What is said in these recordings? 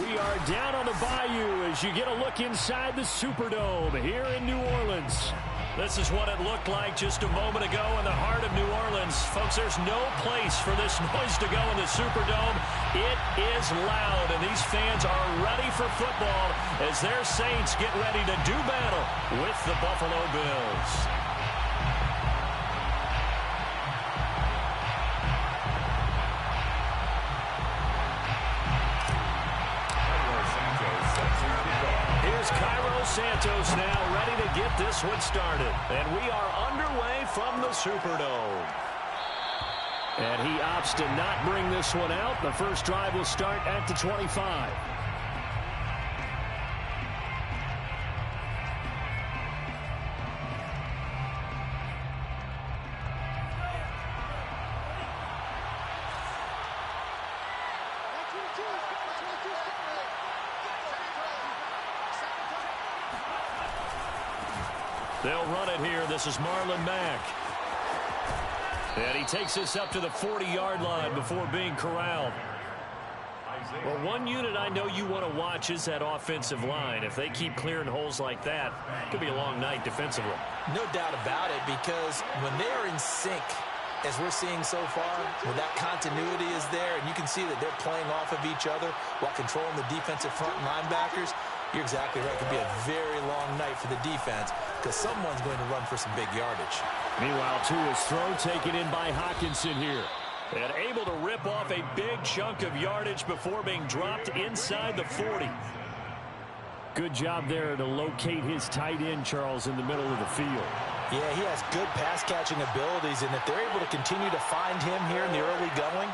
We are down on the Bayou as you get a look inside the Superdome here in New Orleans. This is what it looked like just a moment ago in the heart of New Orleans. Folks, there's no place for this noise to go in the Superdome. It is loud, and these fans are ready for football as their Saints get ready to do battle with the Buffalo Bills. Santos now ready to get this one started. And we are underway from the Superdome. And he opts to not bring this one out. The first drive will start at the 25. They'll run it here. This is Marlon Mack. And he takes this up to the 40-yard line before being corralled. Well, one unit I know you want to watch is that offensive line. If they keep clearing holes like that, it could be a long night defensively. No doubt about it, because when they are in sync, as we're seeing so far, when that continuity is there, and you can see that they're playing off of each other while controlling the defensive front linebackers, you're exactly right. It could be a very long night for the defense because someone's going to run for some big yardage. Meanwhile, Tua's throw taken in by Hockenson here. And able to rip off a big chunk of yardage before being dropped inside the 40. Good job there to locate his tight end, Charles, in the middle of the field. Yeah, he has good pass-catching abilities, and if they're able to continue to find him here in the early going,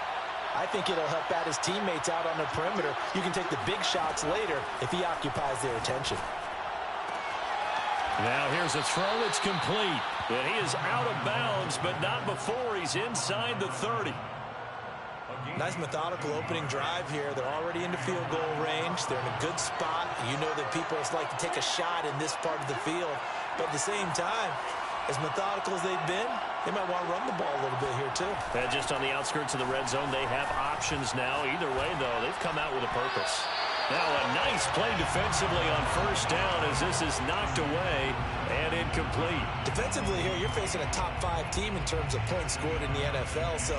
I think it'll help out his teammates out on the perimeter. You can take the big shots later if he occupies their attention. Now here's a throw. It's complete. And he is out of bounds, but not before he's inside the 30. Nice methodical opening drive here. They're already into field goal range. They're in a good spot. You know that people like to take a shot in this part of the field. But at the same time, as methodical as they've been, they might want to run the ball a little bit here too. And just on the outskirts of the red zone, they have options now. Either way, though, they've come out with a purpose. Now a nice play defensively on first down as this is knocked away and incomplete. Defensively here, you're facing a top-5 team in terms of points scored in the NFL. So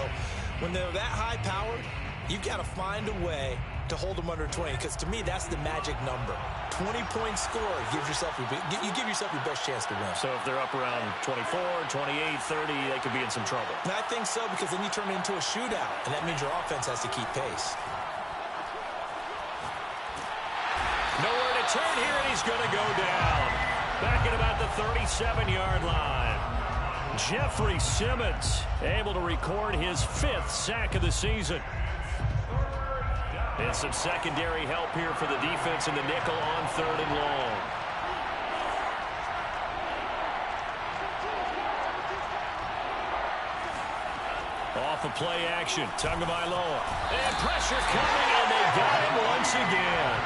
when they're that high-powered, you've got to find a way to hold them under 20, because to me, that's the magic number. 20-point score gives yourself you give yourself your best chance to win. So if they're up around 24, 28, 30, they could be in some trouble. And I think so, because then you turn it into a shootout, and that means your offense has to keep pace. Nowhere to turn here, and he's going to go down. Back at about the 37-yard line. Jeffrey Simmons able to record his 5th sack of the season. And some secondary help here for the defense in the nickel on 3rd and long. Off of play action, Tagovailoa. And pressure coming, and they got him once again.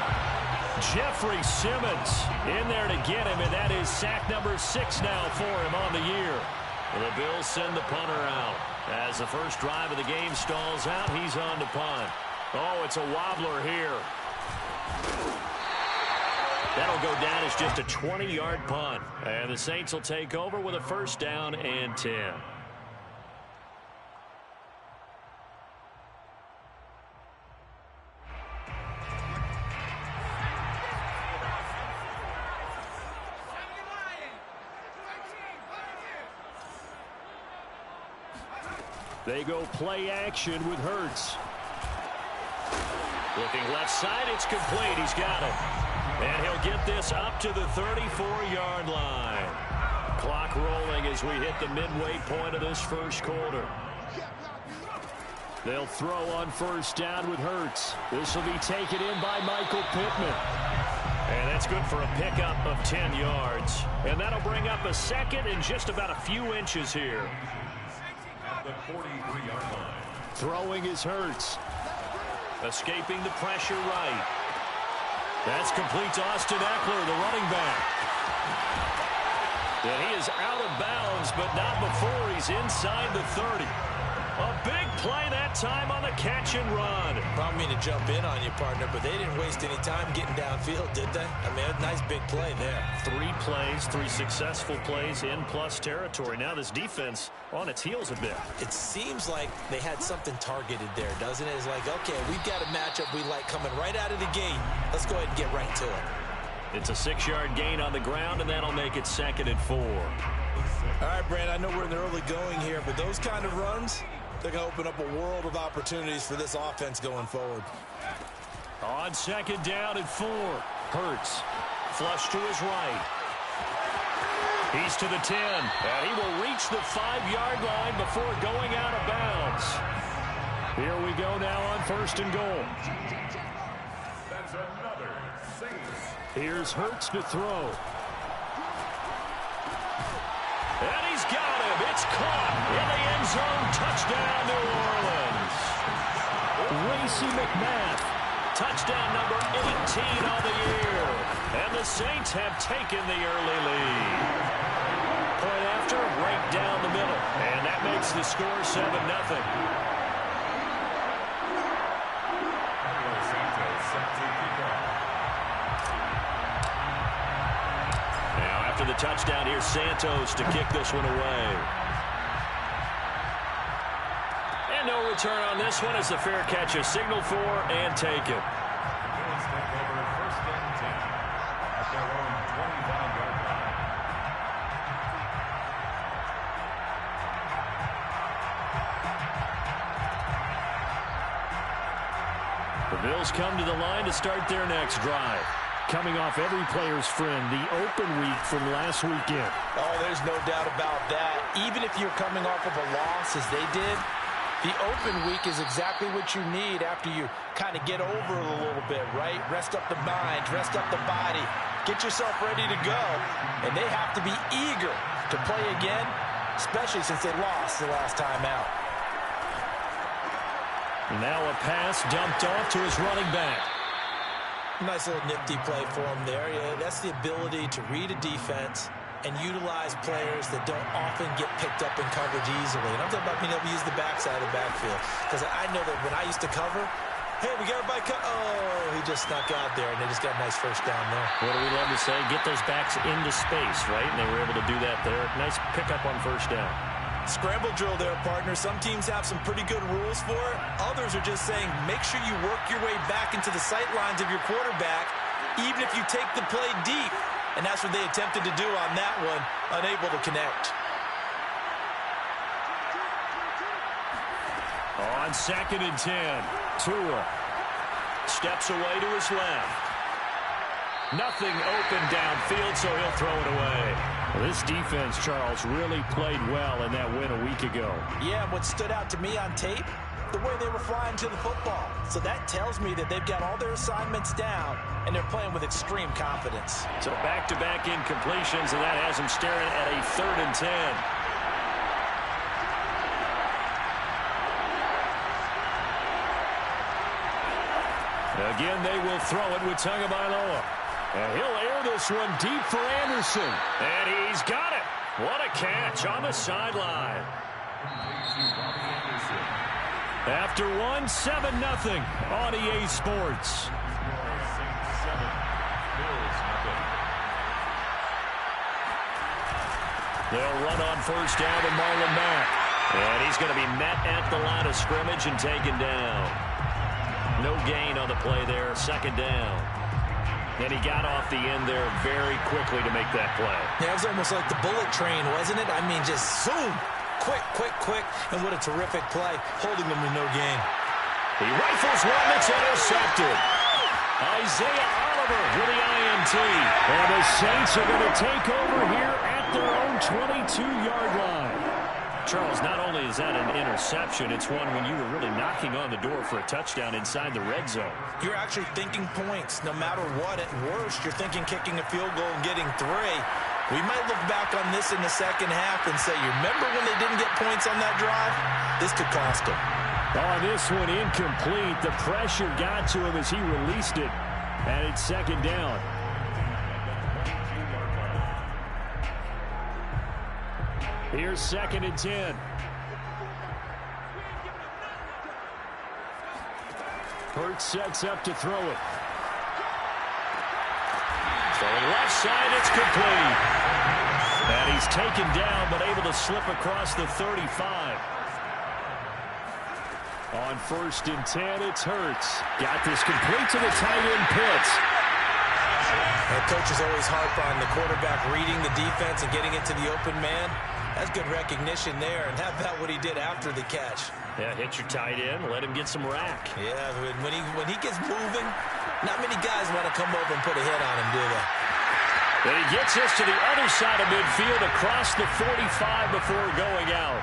Jeffrey Simmons in there to get him, and that is sack number 6 now for him on the year. Well, the Bills send the punter out. As the first drive of the game stalls out, he's on to punt. Oh, it's a wobbler here. That'll go down as just a 20-yard punt. And the Saints will take over with a first down and 10. They go play action with Hurts. Looking left side, it's complete. He's got it. And he'll get this up to the 34-yard line. Clock rolling as we hit the midway point of this first quarter. They'll throw on first down with Hurts. This will be taken in by Michael Pittman. And that's good for a pickup of 10 yards. And that'll bring up a second and just about a few inches here. The 43-yard line. Throwing is Hurts. Escaping the pressure right. That's complete to Austin Eckler, the running back. And he is out of bounds, but not before he's inside the 30. A big play that time on the catch and run. I don't mean to jump in on you, partner, but they didn't waste any time getting downfield, did they? I mean, a nice big play there. 3 plays, 3 successful plays in plus territory. Now this defense on its heels a bit. It seems like they had something targeted there, doesn't it? It's like, okay, we've got a matchup we like coming right out of the gate. Let's go ahead and get right to it. It's a 6-yard gain on the ground, and that'll make it 2nd and 4. All right, Brand, I know we're in the early going here, but those kind of runs, they're going to open up a world of opportunities for this offense going forward. On 2nd down and 4. Hurts. Flush to his right. He's to the 10. And he will reach the 5-yard line before going out of bounds. Here we go now on 1st and goal. That's another Saints. Here's Hurts to throw. And he's got him. It's caught in the end zone. Touchdown, New Orleans. Racey McMath. Touchdown number 18 on the year. And the Saints have taken the early lead. Point after, right down the middle. And that makes the score 7-0. After the touchdown, here's Santos to kick this one away. And no return on this one as the fair catch is signaled for and taken. Bills take over 1st and 10 at their own 25-yard line. The Bills come to the line to start their next drive. Coming off every player's friend, the open week from last weekend. Oh, there's no doubt about that. Even if you're coming off of a loss as they did, the open week is exactly what you need after you kind of get over it a little bit, right? Rest up the mind, rest up the body, get yourself ready to go. And they have to be eager to play again, especially since they lost the last time out. Now a pass dumped off to his running back. Nice little nifty play for him there. Yeah, that's the ability to read a defense and utilize players that don't often get picked up in coverage easily. And I'm talking about being able to use the backside of the backfield. Because I know that when I used to cover, hey, we got everybody oh, he just snuck out there, and they just got a nice first down there. What do we love to say? Get those backs into space, right? And they were able to do that there. Nice pickup on 1st down. Scramble drill there, partner. Some teams have some pretty good rules for it. Others are just saying make sure you work your way back into the sight lines of your quarterback, even if you take the play deep. And that's what they attempted to do on that one, unable to connect. On 2nd and 10, Tua steps away to his left. Nothing open downfield, so he'll throw it away. Well, this defense, Charles, really played well in that win a week ago. Yeah, what stood out to me on tape, the way they were flying to the football. So that tells me that they've got all their assignments down, and they're playing with extreme confidence. So back-to-back incompletions, and that has them staring at a 3rd and 10. Again, they will throw it with Tagovailoa. And he'll air this one deep for Anderson. And he's got it. What a catch on the sideline. After one, 7-0 on EA Sports. They'll run on 1st down with Marlon Mack. And he's going to be met at the line of scrimmage and taken down. No gain on the play there, 2nd down. And he got off the end there very quickly to make that play. Yeah, it was almost like the bullet train, wasn't it? I mean, just zoom. Quick, quick, quick. And what a terrific play, holding them to no gain. He rifles one that's intercepted. Isaiah Oliver with the INT. And the Saints are going to take over here at their own 22-yard line. Charles, not only is that an interception, it's one when you were really knocking on the door for a touchdown inside the red zone. You're actually thinking points. No matter what, at worst, you're thinking kicking a field goal and getting 3. We might look back on this in the second half and say, you remember when they didn't get points on that drive? This could cost them. On this one, incomplete. The pressure got to him as he released it. And it's 2nd down. Here's 2nd and 10. Hurts sets up to throw it. Throwing left side, it's complete. And he's taken down, but able to slip across the 35. On 1st and 10, it's Hurts. Got this complete to the tight end Pitts. And coaches always harp on the quarterback reading the defense and getting it to the open man. That's good recognition there. And how about what he did after the catch? Yeah, hit your tight end, let him get some rack. Yeah, when he gets moving, not many guys want to come over and put a hit on him, do they? And he gets us to the other side of midfield across the 45 before going out.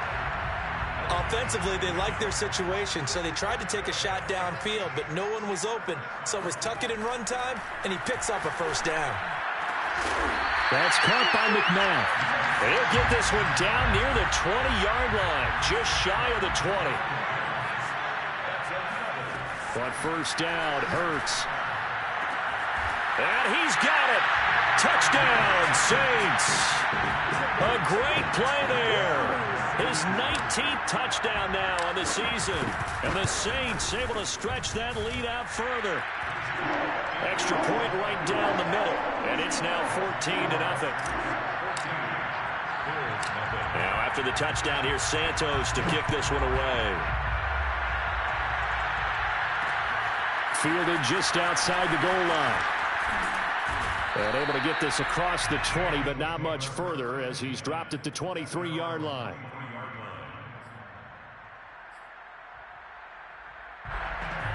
Offensively, they liked their situation, so they tried to take a shot downfield, but no one was open. So it was tuck it and run time, and he picks up a first down. That's caught by McMahon. And he'll get this one down near the 20-yard line, just shy of the 20. On 1st down, Hurts. And he's got it. Touchdown, Saints. A great play there. His 19th touchdown now on the season. And the Saints able to stretch that lead out further. Extra point right down the middle. And it's now 14-0. Now after the touchdown, here's Santos to kick this one away. Fielded just outside the goal line. And able to get this across the 20, but not much further as he's dropped at the 23-yard line.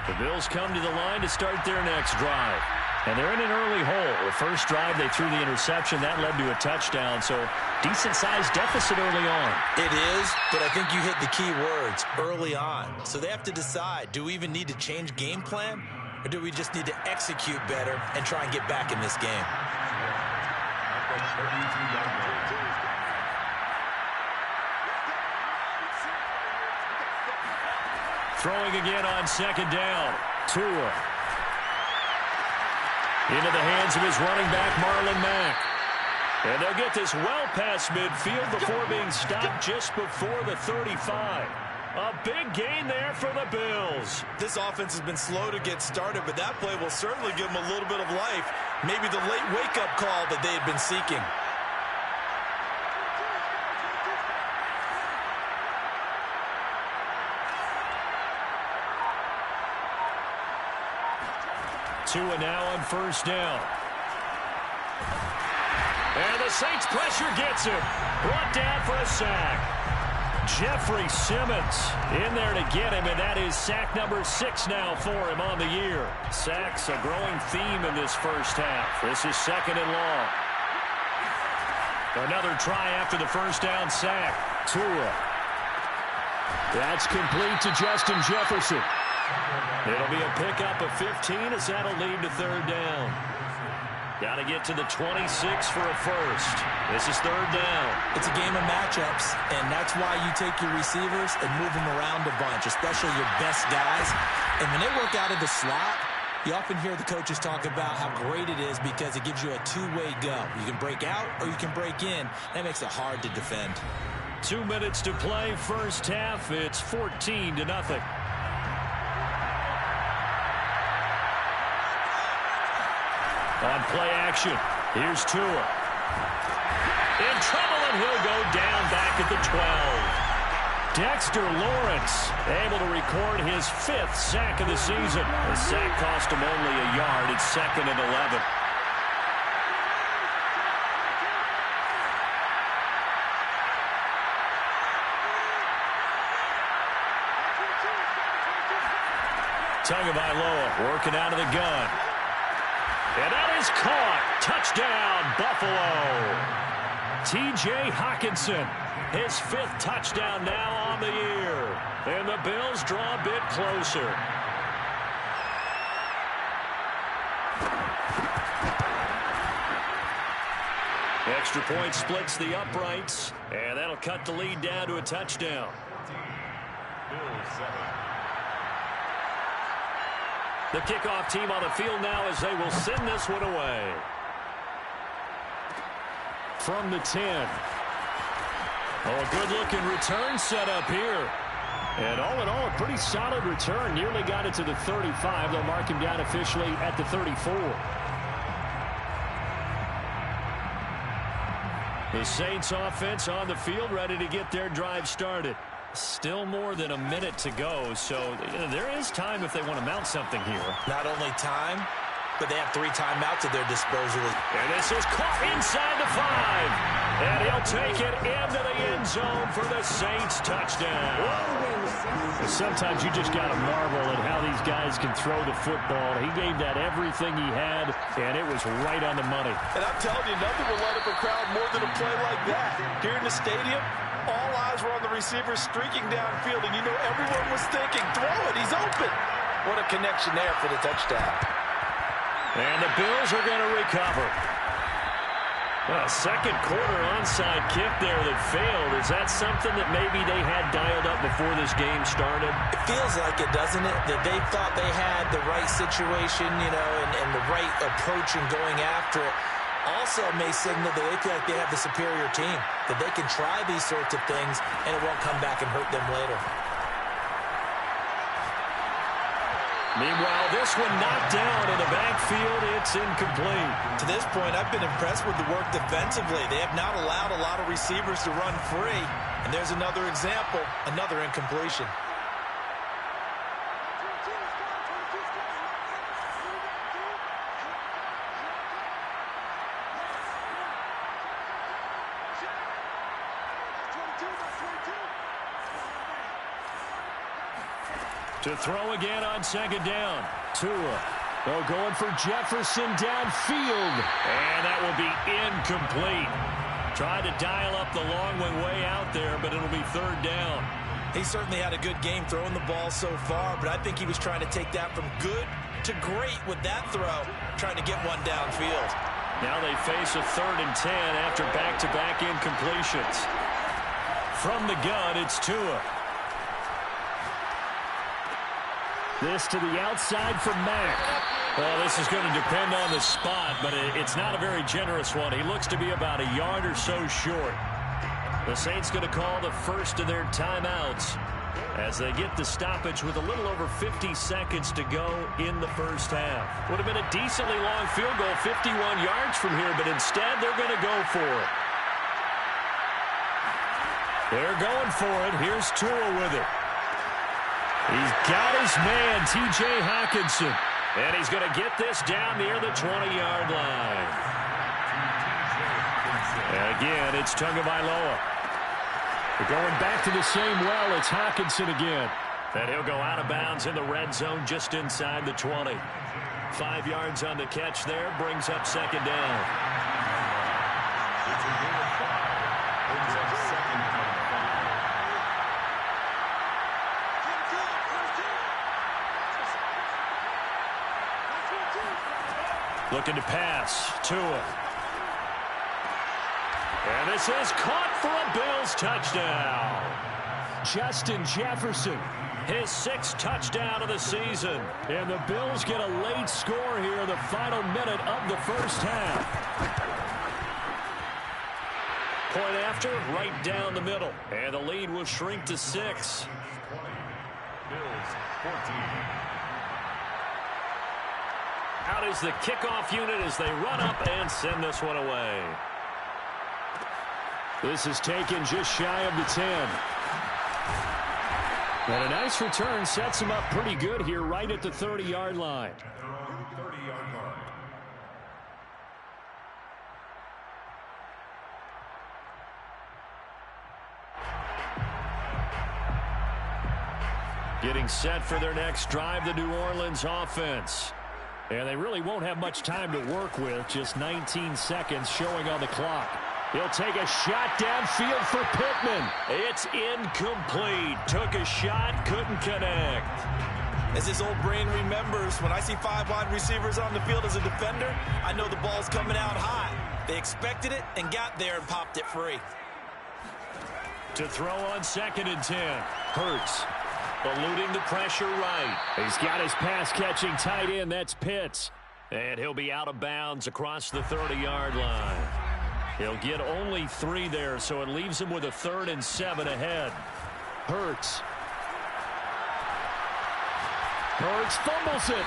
The Bills come to the line to start their next drive. And they're in an early hole. The first drive, they threw the interception. That led to a touchdown, so decent-sized deficit early on. It is, but I think you hit the key words, early on. So they have to decide, do we even need to change game plan, or do we just need to execute better and try and get back in this game? Throwing again on 2nd down. Tua. Into the hands of his running back, Marlon Mack. And they'll get this well past midfield before being stopped just before the 35. A big gain there for the Bills. This offense has been slow to get started, but that play will certainly give them a little bit of life. Maybe the late wake-up call that they had been seeking. Tua now on 1st down. And the Saints pressure gets him. Brought down for a sack. Jeffrey Simmons in there to get him, and that is sack number 6 now for him on the year. Sacks a growing theme in this first half. This is 2nd and long. Another try after the 1st down sack. Tua. That's complete to Justin Jefferson. It'll be a pickup of 15 as that'll lead to 3rd down. Got to get to the 26 for a first. This is 3rd down. It's a game of matchups, and that's why you take your receivers and move them around a bunch, especially your best guys. And when they work out of the slot, you often hear the coaches talk about how great it is because it gives you a two-way go. You can break out or you can break in. That makes it hard to defend. 2 minutes to play, first half. It's 14-0. On play action, here's Tua. In trouble, and he'll go down back at the 12. Dexter Lawrence able to record his 5th sack of the season. The sack cost him only a yard. It's 2nd and 11. Tagovailoa working out of the gun. And that is caught. Touchdown, Buffalo. T.J. Hockenson, his 5th touchdown now on the year. And the Bills draw a bit closer. Extra point splits the uprights, and that'll cut the lead down to a touchdown. Bills 7. The kickoff team on the field now as they will send this one away. From the 10. Oh, a good-looking return set up here. And all in all, a pretty solid return. Nearly got it to the 35. They'll mark him down officially at the 34. The Saints offense on the field, ready to get their drive started. Still more than a minute to go, so there is time if they want to mount something here. Not only time, but they have 3 timeouts at their disposal. And this is caught inside the 5. And he'll take it into the end zone for the Saints touchdown. Sometimes you just got to marvel at how these guys can throw the football. He gave that everything he had, and it was right on the money. And I'm telling you, nothing will light up a crowd more than a play like that. Here in the stadium, all eyes were on the receiver streaking downfield, and you know everyone was thinking, throw it, he's open. What a connection there for the touchdown. And the Bills are going to recover. A second quarter onside kick there that failed. Is that something that maybe they had dialed up before this game started? It feels like it, doesn't it? That they thought they had the right situation, you know, and the right approach in going after it. Also may signal that they feel like they have the superior team, that they can try these sorts of things and it won't come back and hurt them later. Meanwhile, this one knocked down in the backfield. It's incomplete. To this point, I've been impressed with the work defensively. They have not allowed a lot of receivers to run free. And there's another example, another incompletion. To throw again on second down. Tua. Oh, going for Jefferson downfield. And that will be incomplete. Tried to dial up the long one way out there, but it'll be third down. He certainly had a good game throwing the ball so far, but I think he was trying to take that from good to great with that throw, trying to get one downfield. Now they face a 3rd and 10 after back-to-back incompletions. From the gun, it's Tua. This to the outside for Mack. Well, this is going to depend on the spot, but it's not a very generous one. He looks to be about a yard or so short. The Saints going to call the first of their timeouts as they get the stoppage with a little over 50 seconds to go in the first half. Would have been a decently long field goal, 51 yards from here, but instead they're going to go for it. They're going for it. Here's Tua with it. He's got his man, T.J. Hockenson. And he's going to get this down near the 20-yard line. And again, it's Tagovailoa. They're going back to the same well. It's Hockenson again. And he'll go out of bounds in the red zone just inside the 20. 5 yards on the catch there, brings up second down. Looking to pass. Tua. And this is caught for a Bills touchdown. Justin Jefferson. His 6th touchdown of the season. And the Bills get a late score here in the final minute of the first half. Point after, right down the middle. And the lead will shrink to 6. Bills 14. Out is the kickoff unit as they run up and send this one away. This is taken just shy of the 10. And a nice return sets him up pretty good here right at the 30-yard line. At their own 30-yard line. Getting set for their next drive, the New Orleans offense. And they really won't have much time to work with. Just 19 seconds showing on the clock. He'll take a shot downfield for Pittman. It's incomplete. Took a shot, couldn't connect. As his old brain remembers, when I see 5 wide receivers on the field as a defender, I know the ball's coming out high. They expected it and got there and popped it free. To throw on 2nd and 10. Hurts. Eluding the pressure right. He's got his pass-catching tight end. That's Pitts. And he'll be out of bounds across the 30-yard line. He'll get only 3 there, so it leaves him with a 3rd and 7 ahead. Hurts. Hurts fumbles it.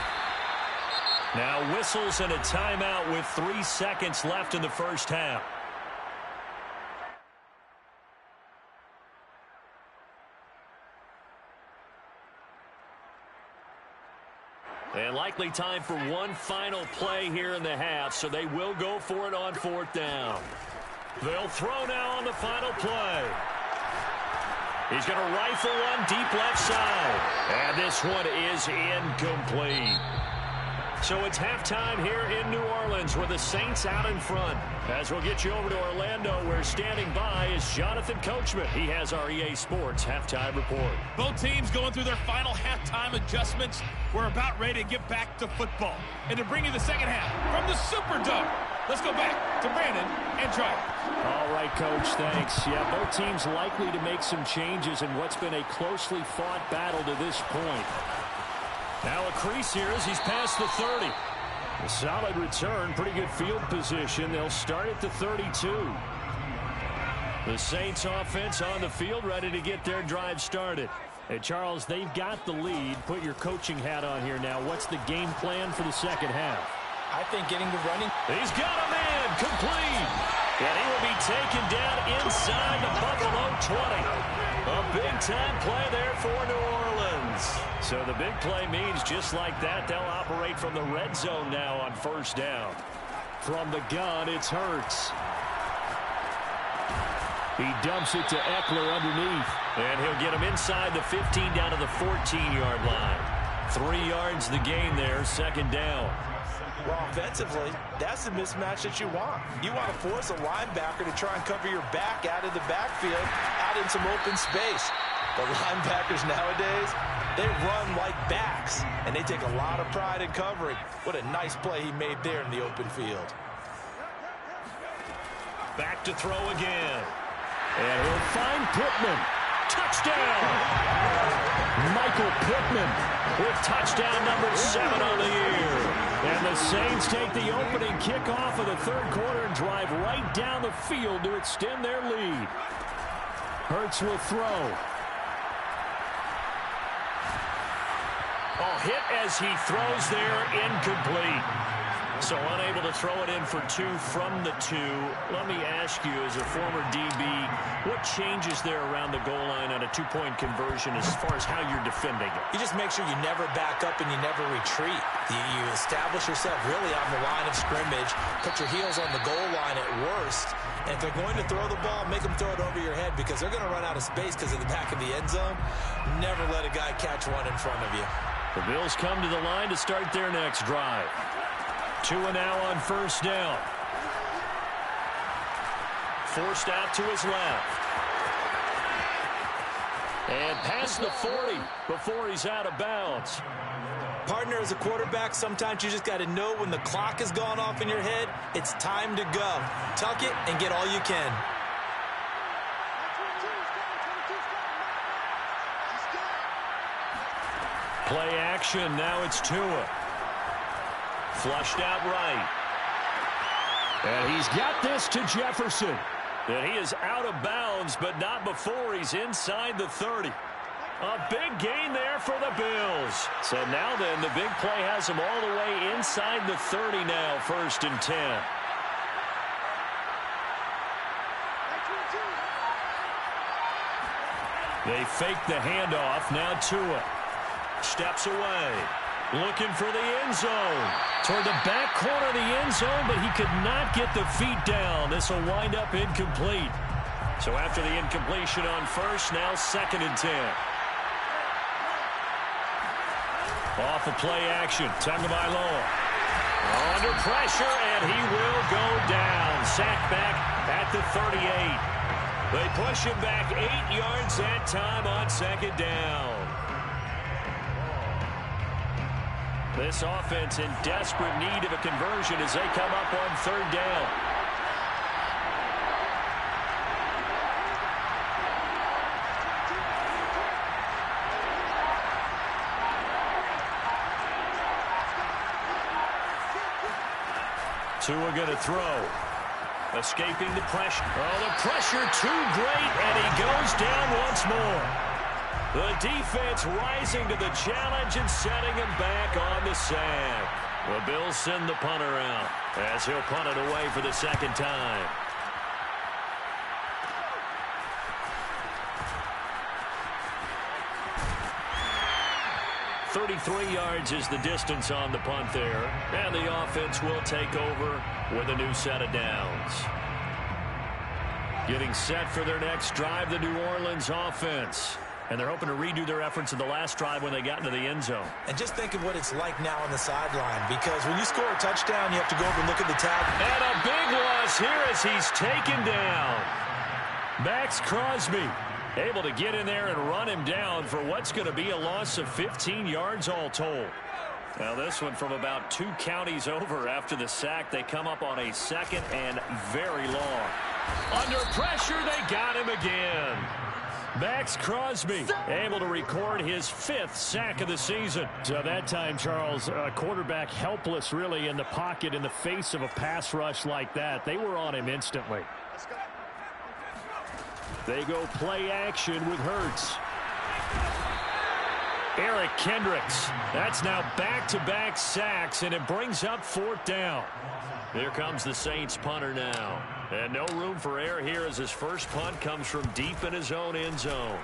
Now whistles and a timeout with 3 seconds left in the first half. And likely time for one final play here in the half, so they will go for it on 4th down. They'll throw now on the final play. He's going to rifle one deep left side. And this one is incomplete. So it's halftime here in New Orleans with the Saints out in front. As we'll get you over to Orlando, where standing by is Jonathan Coachman. He has our EA Sports halftime report. Both teams going through their final halftime adjustments. We're about ready to get back to football. And to bring you the second half from the Superdome, let's go back to Brandon and Troy. All right, Coach, thanks. Yeah, both teams likely to make some changes in what's been a closely fought battle to this point. Now a crease here as he's past the 30. A solid return, pretty good field position. They'll start at the 32. The Saints offense on the field, ready to get their drive started. Hey, Charles, they've got the lead. Put your coaching hat on here now. What's the game plan for the second half? I think getting the running. He's got a man complete. And he will be taken down inside the Buffalo 20. A big-time play there for New Orleans. So the big play means just like that, they'll operate from the red zone now on 1st down. From the gun, it's Hurts. He dumps it to Eckler underneath. And he'll get him inside the 15 down to the 14-yard line. 3 yards the gain there, 2nd down. Well, offensively, that's the mismatch that you want. You want to force a linebacker to try and cover your back out of the backfield, out in some open space. The linebackers nowadays, they run like backs, and they take a lot of pride in covering. What a nice play he made there in the open field. Back to throw again. And he'll find Pittman. Touchdown! Michael Pittman with touchdown number 7 on the year. And the Saints take the opening kickoff of the 3rd quarter and drive right down the field to extend their lead. Hurts will throw. Oh, hit as he throws there, incomplete. So unable to throw it in for 2 from the 2. Let me ask you, as a former DB, what changes there around the goal line on a 2-point conversion as far as how you're defending it? You just make sure you never back up and you never retreat. You establish yourself really on the line of scrimmage, put your heels on the goal line at worst, and if they're going to throw the ball, make them throw it over your head because they're going to run out of space because of the back of the end zone. Never let a guy catch one in front of you. The Bills come to the line to start their next drive. 2 now on 1st down. Forced out to his left. And past the 40 before he's out of bounds. Partner, as a quarterback, sometimes you just got to know when the clock has gone off in your head, it's time to go. Tuck it and get all you can. Play action, now it's Tua. Flushed out right. And he's got this to Jefferson. And he is out of bounds, but not before he's inside the 30. A big gain there for the Bills. So now then, the big play has him all the way inside the 30 now, 1st and 10. They fake the handoff. Now Tua steps away. Looking for the end zone. Toward the back corner of the end zone, but he could not get the feet down. This will wind up incomplete. So after the incompletion on 1st, now 2nd and 10. Off of play action. Tagovailoa under pressure, and he will go down. Sacked back at the 38. They push him back 8 yards that time on 2nd down. This offense in desperate need of a conversion as they come up on 3rd down. Tua going to throw. Escaping the pressure. Oh, the pressure too great, and he goes down once more. The defense rising to the challenge and setting him back on the sack. The Bills send the punter out as he'll punt it away for the second time. 33 yards is the distance on the punt there. And the offense will take over with a new set of downs. Getting set for their next drive, the New Orleans offense. And they're hoping to redo their efforts in the last drive when they got into the end zone. And just think of what it's like now on the sideline, because when you score a touchdown, you have to go over and look at the tag. And a big loss here as he's taken down. Max Crosby able to get in there and run him down for what's going to be a loss of 15 yards all told. Now this one from about 2 counties over after the sack. They come up on a second and very long. Under pressure, they got him again. Max Crosby able to record his 5th sack of the season. So that time, Charles, a quarterback helpless really in the pocket in the face of a pass rush like that. They were on him instantly. They go play action with Hurts. Eric Kendricks. That's now back-to-back sacks, and it brings up 4th down. Here comes the Saints punter now. And no room for error here as his first punt comes from deep in his own end zone.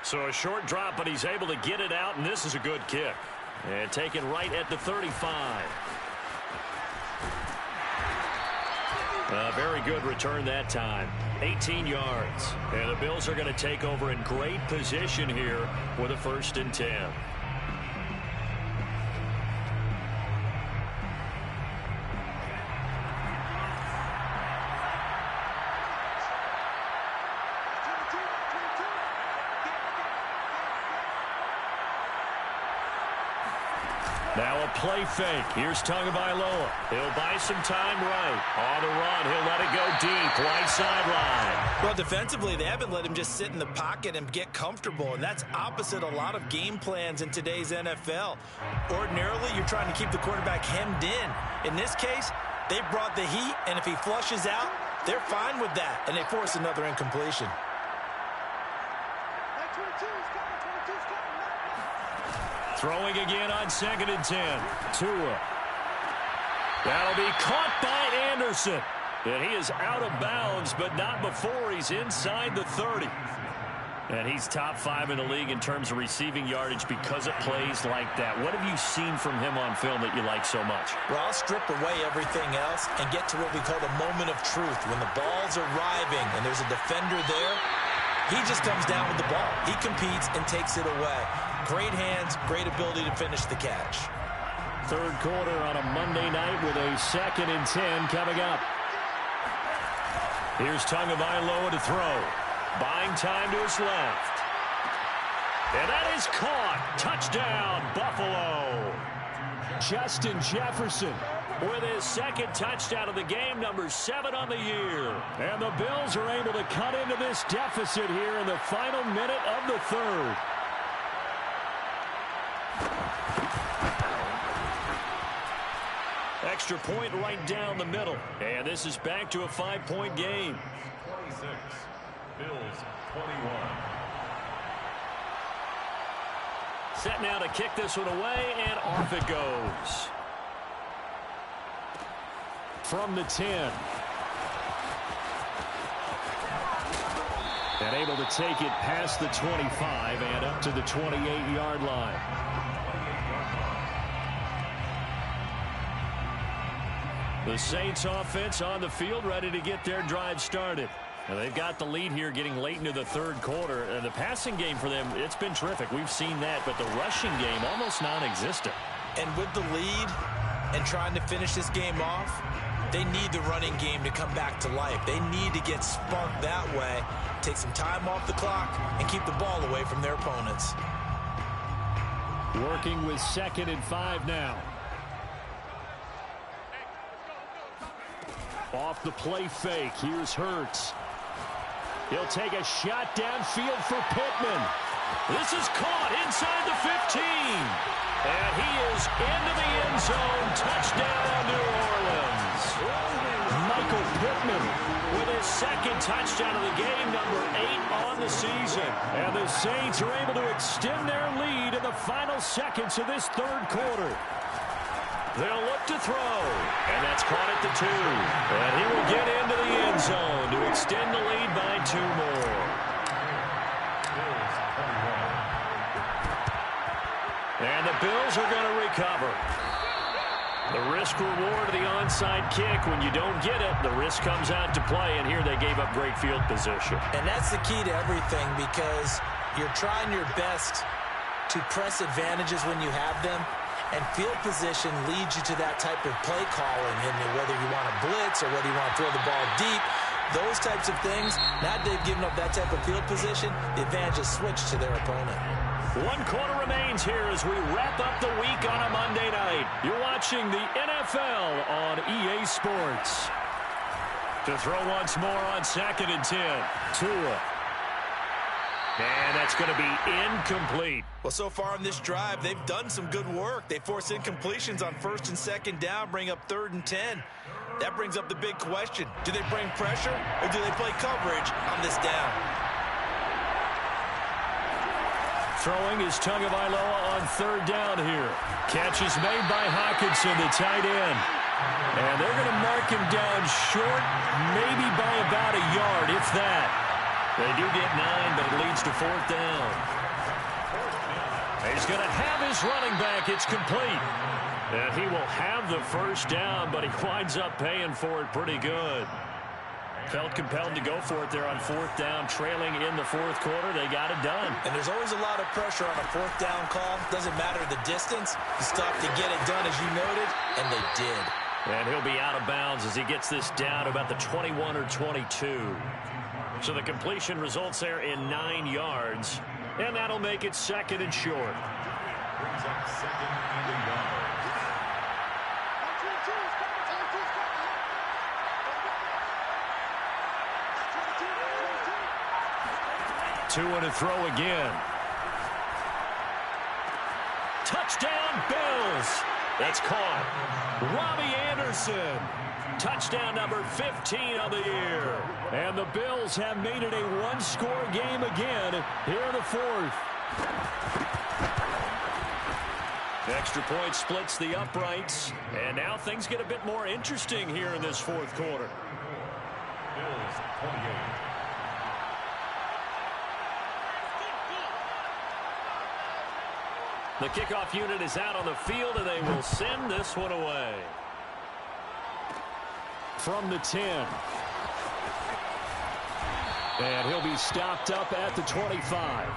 So a short drop, but he's able to get it out, and this is a good kick. And taken right at the 35. A very good return that time. 18 yards. And the Bills are going to take over in great position here with a 1st and 10. Now a play fake. Here's Tagovailoa. He'll buy some time right. On the run, he'll let it go deep. Right sideline. Well, defensively, they haven't let him just sit in the pocket and get comfortable, and that's opposite a lot of game plans in today's NFL. Ordinarily, you're trying to keep the quarterback hemmed in. In this case, they brought the heat, and if he flushes out, they're fine with that, and they force another incompletion. Throwing again on 2nd and 10. Tua. That'll be caught by Anderson. And he is out of bounds, but not before he's inside the 30. And he's top 5 in the league in terms of receiving yardage because of plays like that. What have you seen from him on film that you like so much? Well, I'll strip away everything else and get to what we call the moment of truth. When the ball's arriving and there's a defender there, he just comes down with the ball. He competes and takes it away. Great hands, great ability to finish the catch. 3rd quarter on a Monday night with a 2nd and 10 coming up. Here's Tagovailoa to throw. Buying time to his left. And that is caught. Touchdown, Buffalo. Justin Jefferson with his 2nd touchdown of the game, number 7 on the year. And the Bills are able to cut into this deficit here in the final minute of the 3rd. Extra point right down the middle. And this is back to a 5-point game. 26, Bills 21. Set now to kick this one away, and off it goes. From the 10. And able to take it past the 25 and up to the 28-yard line. The Saints offense on the field ready to get their drive started. And they've got the lead here getting late into the 3rd quarter. And the passing game for them, it's been terrific. We've seen that, but the rushing game almost non-existent. And with the lead and trying to finish this game off, they need the running game to come back to life. They need to get sparked that way, take some time off the clock, and keep the ball away from their opponents. Working with 2nd and 5 now. Off the play fake, here's Hurts. He'll take a shot downfield for Pittman. This is caught inside the 15. And he is into the end zone. Touchdown, New Orleans. Michael Pittman Pittman with his second touchdown of the game, number 8 on the season. And the Saints are able to extend their lead in the final seconds of this third quarter. They'll look to throw, and that's caught at the 2. And he will get into the end zone to extend the lead by 2 more. And the Bills are going to recover. The risk-reward of the onside kick, when you don't get it, the risk comes out to play, and here they gave up great field position. And that's the key to everything, because you're trying your best to press advantages when you have them, and field position leads you to that type of play calling, and whether you want to blitz or whether you want to throw the ball deep, those types of things, now they've given up that type of field position, the advantage is switched to their opponent. 1 quarter remains here as we wrap up the week on a Monday night. You're watching the NFL on EA Sports. To throw once more on 2nd and 10. Tua. And that's going to be incomplete. Well, so far in this drive, they've done some good work. They force incompletions on 1st and 2nd down, bring up 3rd and 10. That brings up the big question. Do they bring pressure or do they play coverage on this down? Throwing is Tagovailoa on 3rd down here. Catch is made by Hockenson, the tight end. And they're going to mark him down short, maybe by about a yard, if that. They do get 9, but it leads to 4th down. He's going to have his running back. It's complete. And he will have the 1st down, but he winds up paying for it pretty good. Felt compelled to go for it there on 4th down, trailing in the 4th quarter. They got it done. And there's always a lot of pressure on a 4th down call. Doesn't matter the distance. You stop to get it done, as you noted, and they did. And he'll be out of bounds as he gets this down to about the 21 or 22. So the completion results there in 9 yards. And that'll make it 2nd and short. Brings up 2nd and a yard. Two and a throw again. Touchdown, Bills. That's caught. Robbie Anderson. Touchdown number 15 of the year. And the Bills have made it a 1-score game again here in the 4th. Extra point splits the uprights. And now things get a bit more interesting here in this 4th quarter. Bills 28. The kickoff unit is out on the field, and they will send this one away. From the 10. And he'll be stopped up at the 25.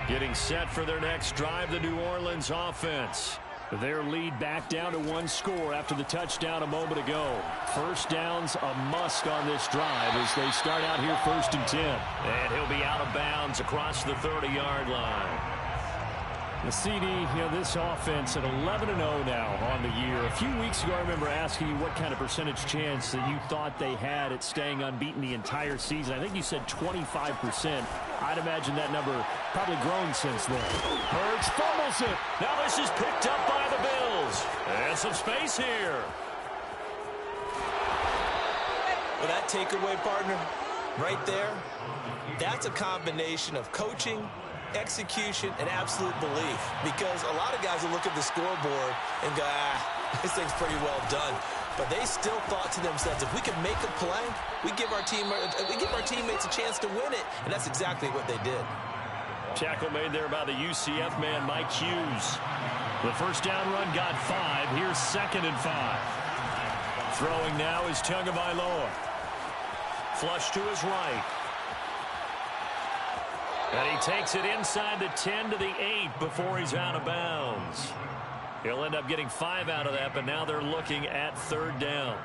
Getting set for their next drive, the New Orleans offense. Their lead back down to 1 score after the touchdown a moment ago. 1st down's a must on this drive as they start out here 1st and 10. And he'll be out of bounds across the 30-yard line. The CD, this offense at 11-0 now on the year. A few weeks ago, I remember asking you what kind of percentage chance that you thought they had at staying unbeaten the entire season. I think you said 25%. I'd imagine that number probably grown since then. Hurts fumbles it. Now this is picked up by the Bills. And some space here. Well, that takeaway, partner, right there, that's a combination of coaching, execution, and absolute belief, because a lot of guys will look at the scoreboard and go, this thing's pretty well done, but they still thought to themselves, if we can make a play, we give our teammates a chance to win it, and that's exactly what they did. Tackle made there by the UCF man, Mike Hughes. The 1st down run got 5. Here's 2nd and 5. Throwing now is Tagovailoa. Flush to his right. And he takes it inside the 10 to the 8 before he's out of bounds. He'll end up getting 5 out of that, but now they're looking at 3rd down.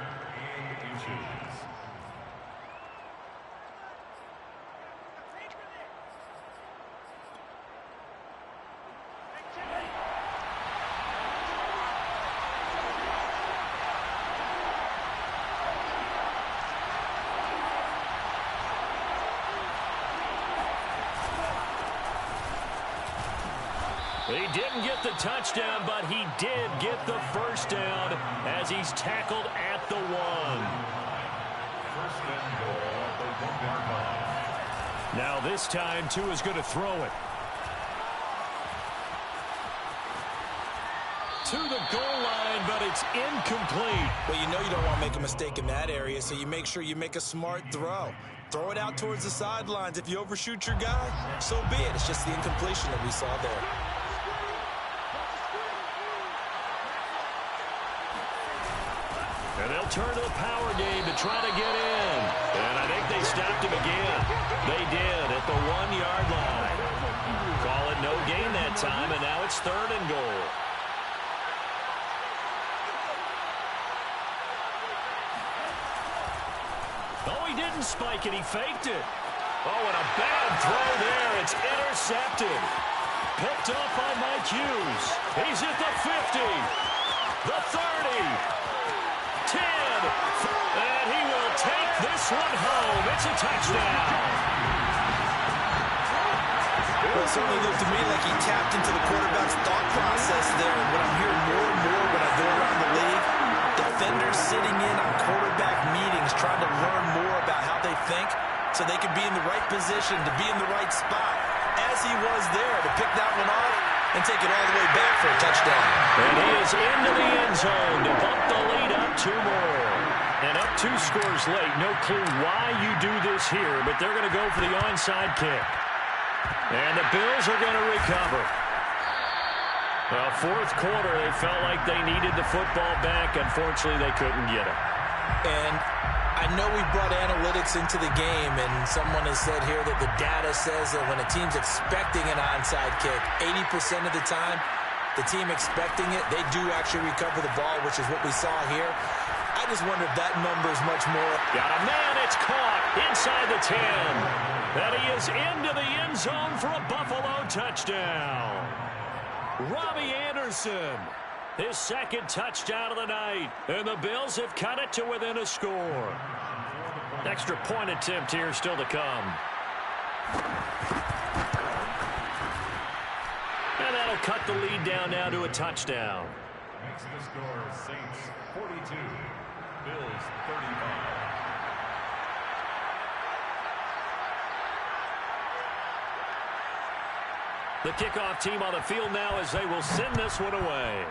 He didn't get the touchdown, but he did get the first down as he's tackled at the 1. First and goal at the 1-yard line. Now this time, Tua is going to throw it. To the goal line, but it's incomplete. Well, you know you don't want to make a mistake in that area, so you make sure you make a smart throw. Throw it out towards the sidelines. If you overshoot your guy, so be it. It's just the incompletion that we saw there. And they'll turn to the power game to try to get in. And I think they stopped him again. They did at the 1-yard line. Call it no gain that time, and now it's 3rd and goal. Oh, he didn't spike it. He faked it. Oh, and a bad throw there. It's intercepted. Picked off by Mike Hughes. He's at the 50. The 30. 10. And he will take this one home. It's a touchdown. Well, it certainly looked to me like he tapped into the quarterback's thought process there. And what I'm hearing more and more when I go around the league, defenders sitting in on quarterback meetings trying to learn more about how they think so they can be in the right position, to be in the right spot, as he was there to pick that one off and take it all the way back for a touchdown. And he is into the end zone to bump the lead up 2 more. And up 2 scores late. No clue why you do this here, but they're going to go for the onside kick. And the Bills are going to recover. Well, 4th quarter, they felt like they needed the football back. Unfortunately, they couldn't get it. And I know we brought analytics into the game, and someone has said here that the data says that when a team's expecting an onside kick, 80% of the time, the team expecting it, they do actually recover the ball, which is what we saw here. I just wonder if that number is much more. Got a man, it's caught inside the 10. And he is into the end zone for a Buffalo touchdown. Robbie Anderson, his 2nd touchdown of the night. And the Bills have cut it to within a score. Extra point attempt here still to come. And that'll cut the lead down now to a touchdown. Makes the score Saints 42, Bills 35. The kickoff team on the field now as they will send this one away.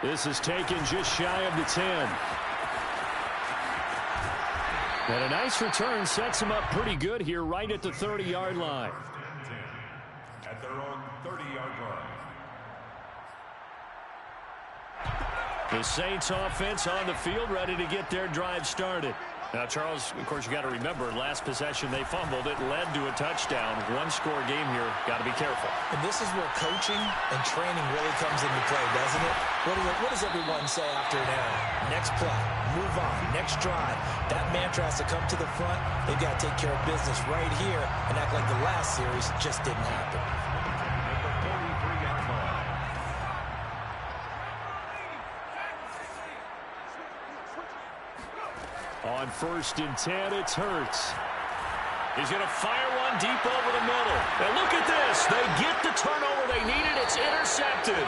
This is taken just shy of the 10. And a nice return sets him up pretty good here right at the 30-yard line. At their own 30-yard line. The Saints offense on the field ready to get their drive started. Now, Charles, of course, you got to remember, last possession they fumbled. It led to a touchdown. 1-score game here. Got to be careful. And this is where coaching and training really comes into play, doesn't it? What does everyone say after an error? Next play, move on, next drive. That mantra has to come to the front. They've got to take care of business right here and act like the last series just didn't happen. At the 43-yard line. On 1st and 10, it's Hurts. He's going to fire one deep over the middle. And look at this. They get the turnover they needed. It's intercepted.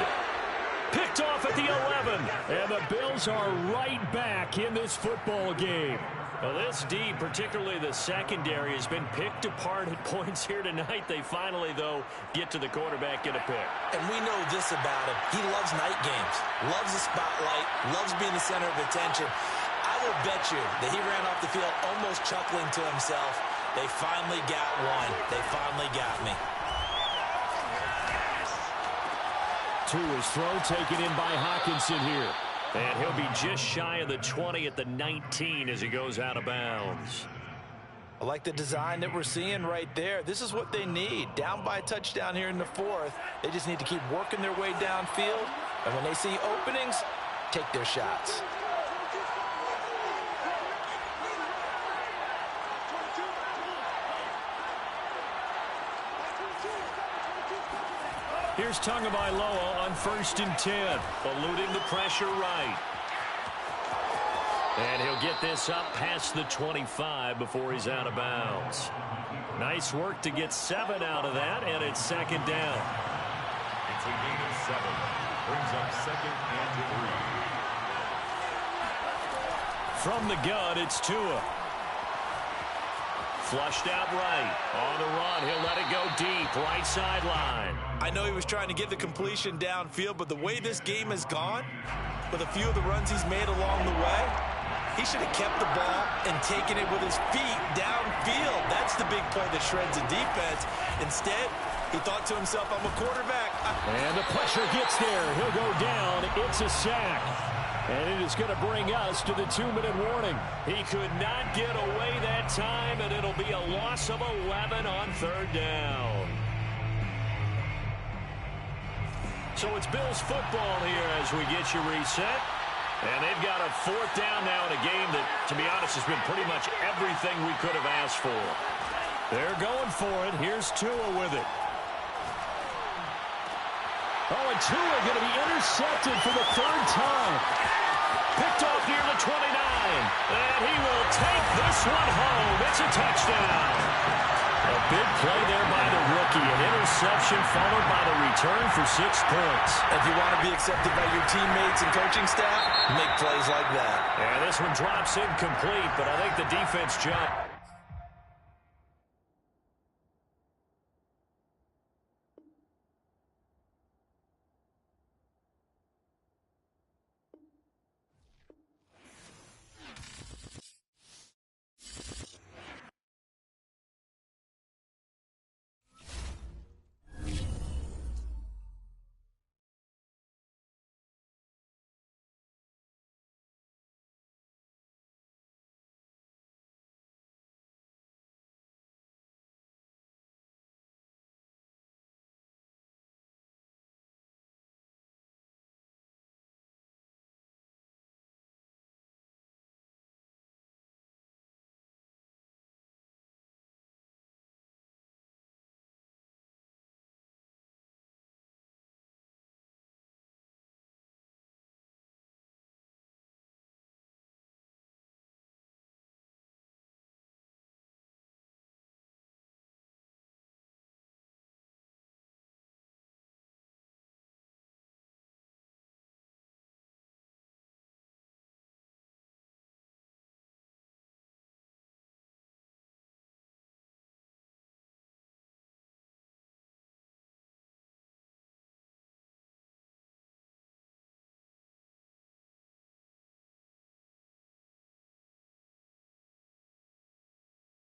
Picked off at the 11. And the Bills are right back in this football game. Well, this D, particularly the secondary, has been picked apart at points here tonight. They finally, though, get to the quarterback, get a pick. And we know this about him. He loves night games, loves the spotlight, loves being the center of attention. I will bet you that he ran off the field almost chuckling to himself. They finally got one. They finally got me. Tua's throw taken in by Hockenson here. And he'll be just shy of the 20 at the 19 as he goes out of bounds. I like the design that we're seeing right there. This is what they need. Down by a touchdown here in the 4th. They just need to keep working their way downfield. And when they see openings, take their shots. Here's Tagovailoa on 1st and 10, eluding the pressure right. And he'll get this up past the 25 before he's out of bounds. Nice work to get 7 out of that, and it's second down. It's a gain of 7. Brings up 2nd and 3. From the gun, it's Tua. Flushed out right. On the run, he'll let it go deep. Right sideline. I know he was trying to get the completion downfield, but the way this game has gone, with a few of the runs he's made along the way, he should have kept the ball and taken it with his feet downfield. That's the big play that shreds the defense. Instead, he thought to himself, I'm a quarterback. And the pressure gets there. He'll go down. It's a sack. And it is going to bring us to the 2-minute warning. He could not get away that time, and it'll be a loss of 11 on 3rd down. So it's Bills football here as we get you reset. And they've got a 4th down now in a game that, to be honest, has been pretty much everything we could have asked for. They're going for it. Here's Tua with it. Oh, and Tua going to be intercepted for the 3rd time. Picked off near the 29. And he will take this one home. It's a touchdown. A big play there by the rookie. An interception followed by the return for 6 points. If you want to be accepted by your teammates and coaching staff, make plays like that. And this one drops incomplete, but I think the defense jumped.